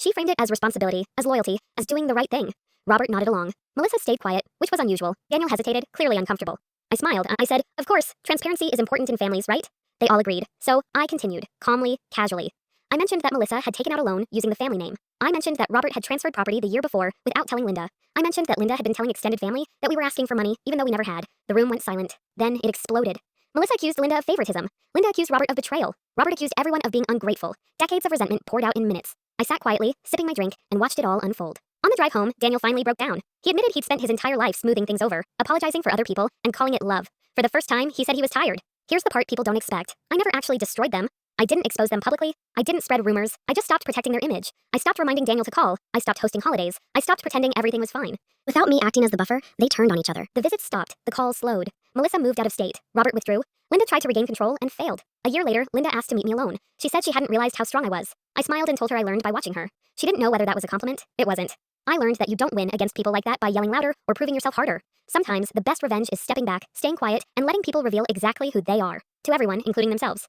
She framed it as responsibility, as loyalty, as doing the right thing. Robert nodded along. Melissa stayed quiet, which was unusual. Daniel hesitated, clearly uncomfortable. I smiled. I said, "Of course, transparency is important in families, right?" They all agreed. So I continued, calmly, casually. I mentioned that Melissa had taken out a loan using the family name. I mentioned that Robert had transferred property the year before without telling Linda. I mentioned that Linda had been telling extended family that we were asking for money, even though we never had. The room went silent. Then it exploded. Melissa accused Linda of favoritism. Linda accused Robert of betrayal. Robert accused everyone of being ungrateful. Decades of resentment poured out in minutes. I sat quietly, sipping my drink, and watched it all unfold. On the drive home, Daniel finally broke down. He admitted he'd spent his entire life smoothing things over, apologizing for other people, and calling it love. For the first time, he said he was tired. Here's the part people don't expect. I never actually destroyed them. I didn't expose them publicly. I didn't spread rumors. I just stopped protecting their image. I stopped reminding Daniel to call. I stopped hosting holidays. I stopped pretending everything was fine. Without me acting as the buffer, they turned on each other. The visits stopped. The calls slowed. Melissa moved out of state. Robert withdrew. Linda tried to regain control and failed. A year later, Linda asked to meet me alone. She said she hadn't realized how strong I was. I smiled and told her I learned by watching her. She didn't know whether that was a compliment. It wasn't. I learned that you don't win against people like that by yelling louder or proving yourself harder. Sometimes the best revenge is stepping back, staying quiet, and letting people reveal exactly who they are. To everyone, including themselves.